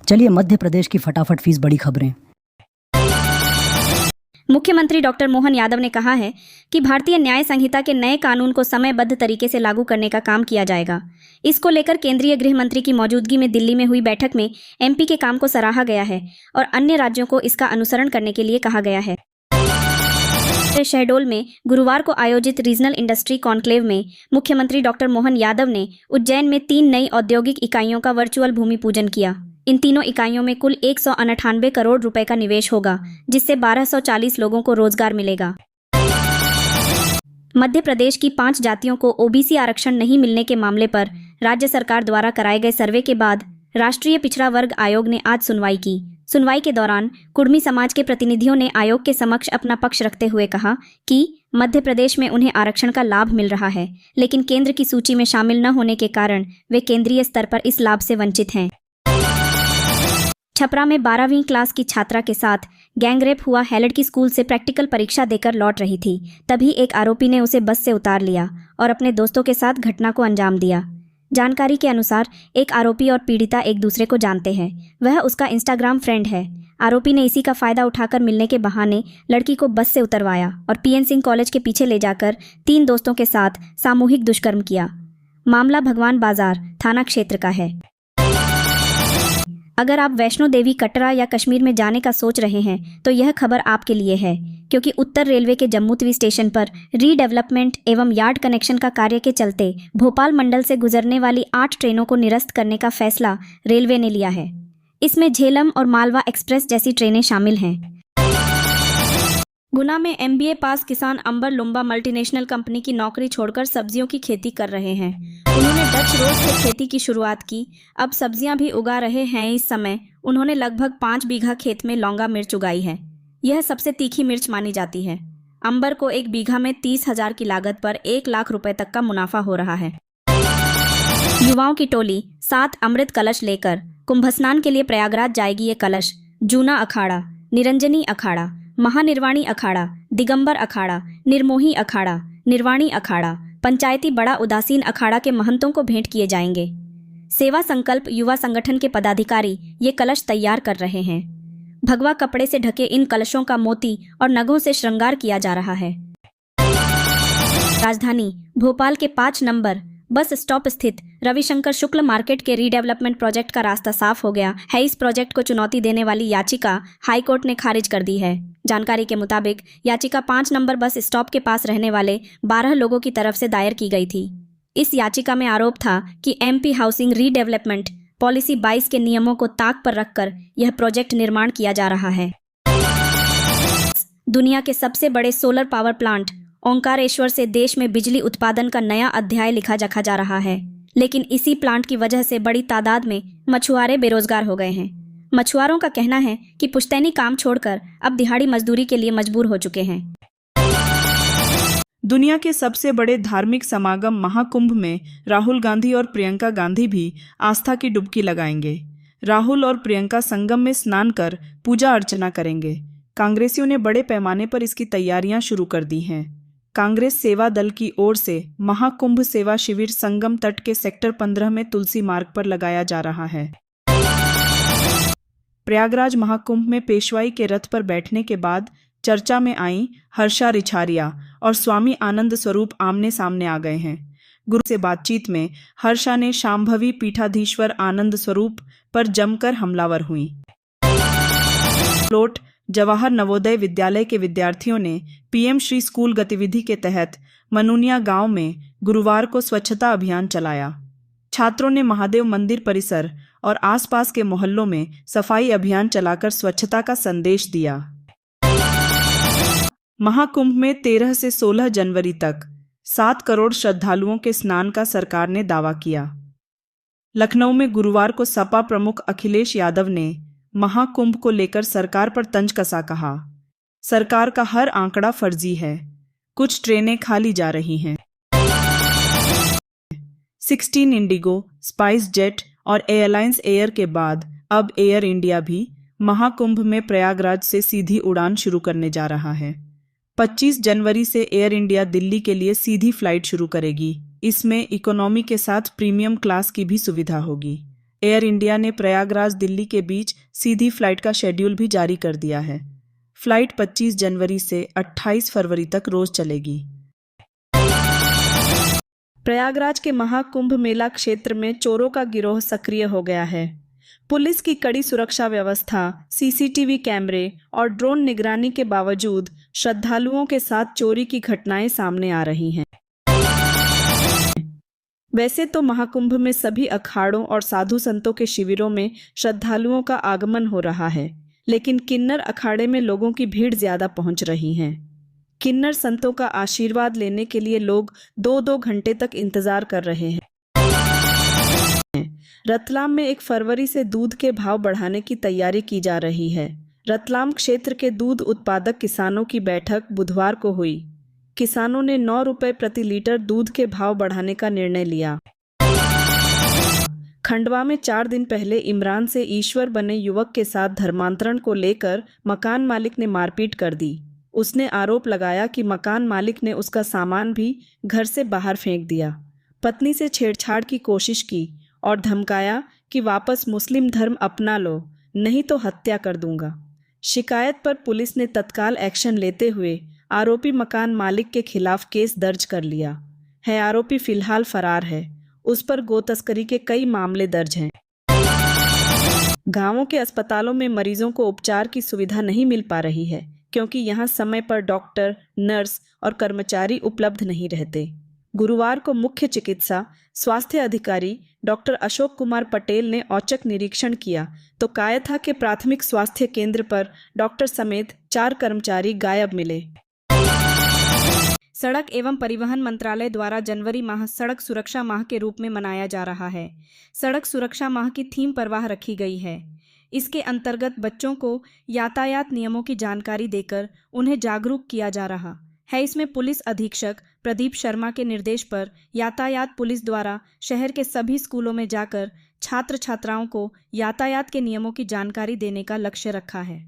चलिए मध्य प्रदेश की फटाफट फीस बड़ी खबरें। मुख्यमंत्री डॉक्टर मोहन यादव ने कहा है कि भारतीय न्याय संहिता के नए कानून को समयबद्ध तरीके से लागू करने का काम किया जाएगा। इसको लेकर केंद्रीय गृह मंत्री की मौजूदगी में दिल्ली में हुई बैठक में एमपी के काम को सराहा गया है और अन्य राज्यों को इसका अनुसरण करने के लिए कहा गया है। शहडोल में गुरुवार को आयोजित रीजनल इंडस्ट्री कॉन्क्लेव में मुख्यमंत्री डॉक्टर मोहन यादव ने उज्जैन में 3 नई औद्योगिक इकाइयों का वर्चुअल भूमि पूजन किया। इन तीनों इकाइयों में कुल 198 करोड़ रुपए का निवेश होगा, जिससे 1240 लोगों को रोजगार मिलेगा। मध्य प्रदेश की 5 जातियों को ओबीसी आरक्षण नहीं मिलने के मामले पर राज्य सरकार द्वारा कराए गए सर्वे के बाद राष्ट्रीय पिछड़ा वर्ग आयोग ने आज सुनवाई की। सुनवाई के दौरान कुर्मी समाज के प्रतिनिधियों ने आयोग के समक्ष अपना पक्ष रखते हुए कहा कि मध्य प्रदेश में उन्हें आरक्षण का लाभ मिल रहा है, लेकिन केंद्र की सूची में शामिल न होने के कारण वे केंद्रीय स्तर पर इस लाभ से वंचित हैं। छपरा में 12वीं क्लास की छात्रा के साथ गैंगरेप हुआ। हेलड की स्कूल से प्रैक्टिकल परीक्षा देकर लौट रही थी, तभी एक आरोपी ने उसे बस से उतार लिया और अपने दोस्तों के साथ घटना को अंजाम दिया। जानकारी के अनुसार एक आरोपी और पीड़िता एक दूसरे को जानते हैं। वह उसका इंस्टाग्राम फ्रेंड है। आरोपी ने इसी का फायदा उठाकर मिलने के बहाने लड़की को बस से उतरवाया और पीएन सिंह कॉलेज के पीछे ले जाकर 3 दोस्तों के साथ सामूहिक दुष्कर्म किया। मामला भगवान बाजार थाना क्षेत्र का है। अगर आप वैष्णो देवी, कटरा या कश्मीर में जाने का सोच रहे हैं तो यह खबर आपके लिए है, क्योंकि उत्तर रेलवे के जम्मूतवी स्टेशन पर रीडेवलपमेंट एवं यार्ड कनेक्शन का कार्य के चलते भोपाल मंडल से गुजरने वाली 8 ट्रेनों को निरस्त करने का फैसला रेलवे ने लिया है। इसमें झेलम और मालवा एक्सप्रेस जैसी ट्रेनें शामिल हैं। गुना में एमबीए पास किसान अंबर लुम्बा मल्टीनेशनल कंपनी की नौकरी छोड़कर सब्जियों की खेती कर रहे हैं। उन्होंने डच रोज से खेती की शुरुआत की, अब सब्जियां भी उगा रहे हैं। इस समय उन्होंने लगभग 5 बीघा खेत में लौंगा मिर्च उगाई है। यह सबसे तीखी मिर्च मानी जाती है। अंबर को 1 बीघा में 30,000 की लागत पर 1 लाख रुपए तक का मुनाफा हो रहा है। युवाओं की टोली 7 अमृत कलश लेकर कुंभ स्नान के लिए प्रयागराज जाएगी। ये कलश जूना अखाड़ा, निरंजनी अखाड़ा, महानिर्वाणी अखाड़ा, दिगंबर अखाड़ा, निर्मोही अखाड़ा, निर्वाणी अखाड़ा, पंचायती बड़ा उदासीन अखाड़ा के महंतों को भेंट किए जाएंगे। सेवा संकल्प युवा संगठन के पदाधिकारी ये कलश तैयार कर रहे हैं। भगवा कपड़े से ढके इन कलशों का मोती और नगों से श्रृंगार किया जा रहा है। राजधानी भोपाल के 5 नंबर बस स्टॉप स्थित रविशंकर शुक्ल मार्केट के रीडेवलपमेंट प्रोजेक्ट का रास्ता साफ हो गया है। इस प्रोजेक्ट को चुनौती देने वाली याचिका हाईकोर्ट ने खारिज कर दी है। जानकारी के मुताबिक याचिका 5 नंबर बस स्टॉप के पास रहने वाले 12 लोगों की तरफ से दायर की गई थी। इस याचिका में आरोप था कि एमपी हाउसिंग रीडेवलपमेंट पॉलिसी 22 के नियमों को ताक पर रखकर यह प्रोजेक्ट निर्माण किया जा रहा है। दुनिया के सबसे बड़े सोलर पावर प्लांट ओंकारेश्वर से देश में बिजली उत्पादन का नया अध्याय लिखा जा रहा है, लेकिन इसी प्लांट की वजह से बड़ी तादाद में मछुआरे बेरोजगार हो गए हैं। मछुआरों का कहना है कि पुश्तैनी काम छोड़कर अब दिहाड़ी मजदूरी के लिए मजबूर हो चुके हैं। दुनिया के सबसे बड़े धार्मिक समागम महाकुंभ में राहुल गांधी और प्रियंका गांधी भी आस्था की डुबकी लगाएंगे। राहुल और प्रियंका संगम में स्नान कर पूजा अर्चना करेंगे। कांग्रेसियों ने बड़े पैमाने पर इसकी तैयारियां शुरू कर दी हैं। कांग्रेस सेवा दल की ओर से महाकुंभ सेवा शिविर संगम तट के सेक्टर 15 में तुलसी मार्ग पर लगाया जा रहा है। प्रयागराज महाकुंभ में पेशवाई के रथ पर बैठने के बाद चर्चा में आई हर्षा रिछारिया और स्वामी आनंद स्वरूप आमने सामने आ गए हैं। गुरु से बातचीत में हर्षा ने शांभवी पीठाधीश्वर आनंद स्वरूप पर जमकर हमलावर हुई। प्लोट जवाहर नवोदय विद्यालय के विद्यार्थियों ने पीएम श्री स्कूल गतिविधि के तहत मनुनिया गांव में गुरुवार को स्वच्छता अभियान चलाया। छात्रों ने महादेव मंदिर परिसर और आसपास के मोहल्लों में सफाई अभियान चलाकर स्वच्छता का संदेश दिया। महाकुंभ में 13 से 16 जनवरी तक 7 करोड़ श्रद्धालुओं के स्नान का सरकार ने दावा किया। लखनऊ में गुरुवार को सपा प्रमुख अखिलेश यादव ने महाकुंभ को लेकर सरकार पर तंज कसा। कहा, सरकार का हर आंकड़ा फर्जी है, कुछ ट्रेनें खाली जा रही हैं। 16 इंडिगो, स्पाइस जेट और एयरलाइंस एयर के बाद अब एयर इंडिया भी महाकुंभ में प्रयागराज से सीधी उड़ान शुरू करने जा रहा है। 25 जनवरी से एयर इंडिया दिल्ली के लिए सीधी फ्लाइट शुरू करेगी। इसमें इकोनॉमी के साथ प्रीमियम क्लास की भी सुविधा होगी। एयर इंडिया ने प्रयागराज दिल्ली के बीच सीधी फ्लाइट का शेड्यूल भी जारी कर दिया है। फ्लाइट 25 जनवरी से 28 फरवरी तक रोज चलेगी। प्रयागराज के महाकुंभ मेला क्षेत्र में चोरों का गिरोह सक्रिय हो गया है। पुलिस की कड़ी सुरक्षा व्यवस्था, सीसीटीवी कैमरे और ड्रोन निगरानी के बावजूद श्रद्धालुओं के साथ चोरी की घटनाएं सामने आ रही हैं। वैसे तो महाकुंभ में सभी अखाड़ों और साधु संतों के शिविरों में श्रद्धालुओं का आगमन हो रहा है, लेकिन किन्नर अखाड़े में लोगों की भीड़ ज्यादा पहुंच रही है। किन्नर संतों का आशीर्वाद लेने के लिए लोग 2-2 घंटे तक इंतजार कर रहे हैं। रतलाम में 1 फरवरी से दूध के भाव बढ़ाने की तैयारी की जा रही है। रतलाम क्षेत्र के दूध उत्पादक किसानों की बैठक बुधवार को हुई। किसानों ने 9 रुपये प्रति लीटर दूध के भाव बढ़ाने का निर्णय लिया। खंडवा में 4 दिन पहले इमरान से ईश्वर बने युवक के साथ धर्मांतरण को लेकर मकान मालिक ने मारपीट कर दी। उसने आरोप लगाया कि मकान मालिक ने उसका सामान भी घर से बाहर फेंक दिया। पत्नी से छेड़छाड़ की कोशिश की और धमकाया कि वापस मुस्लिम धर्म अपना लो, नहीं तो हत्या कर दूंगा। शिकायत पर पुलिस ने तत्काल एक्शन लेते हुए आरोपी मकान मालिक के खिलाफ केस दर्ज कर लिया है। आरोपी फिलहाल फरार है। उस पर गो तस्करी के कई मामले दर्ज हैं। गांवों के अस्पतालों में मरीजों को उपचार की सुविधा नहीं मिल पा रही है, क्योंकि यहां समय पर डॉक्टर, नर्स और कर्मचारी उपलब्ध नहीं रहते। गुरुवार को मुख्य चिकित्सा स्वास्थ्य अधिकारी डॉक्टर अशोक कुमार पटेल ने औचक निरीक्षण किया तो कायथा के प्राथमिक स्वास्थ्य केंद्र पर डॉक्टर समेत 4 कर्मचारी गायब मिले। सड़क एवं परिवहन मंत्रालय द्वारा जनवरी माह सड़क सुरक्षा माह के रूप में मनाया जा रहा है। सड़क सुरक्षा माह की थीम परवाह रखी गई है। इसके अंतर्गत बच्चों को यातायात नियमों की जानकारी देकर उन्हें जागरूक किया जा रहा है। इसमें पुलिस अधीक्षक प्रदीप शर्मा के निर्देश पर यातायात पुलिस द्वारा शहर के सभी स्कूलों में जाकर छात्र छात्राओं को यातायात के नियमों की जानकारी देने का लक्ष्य रखा है।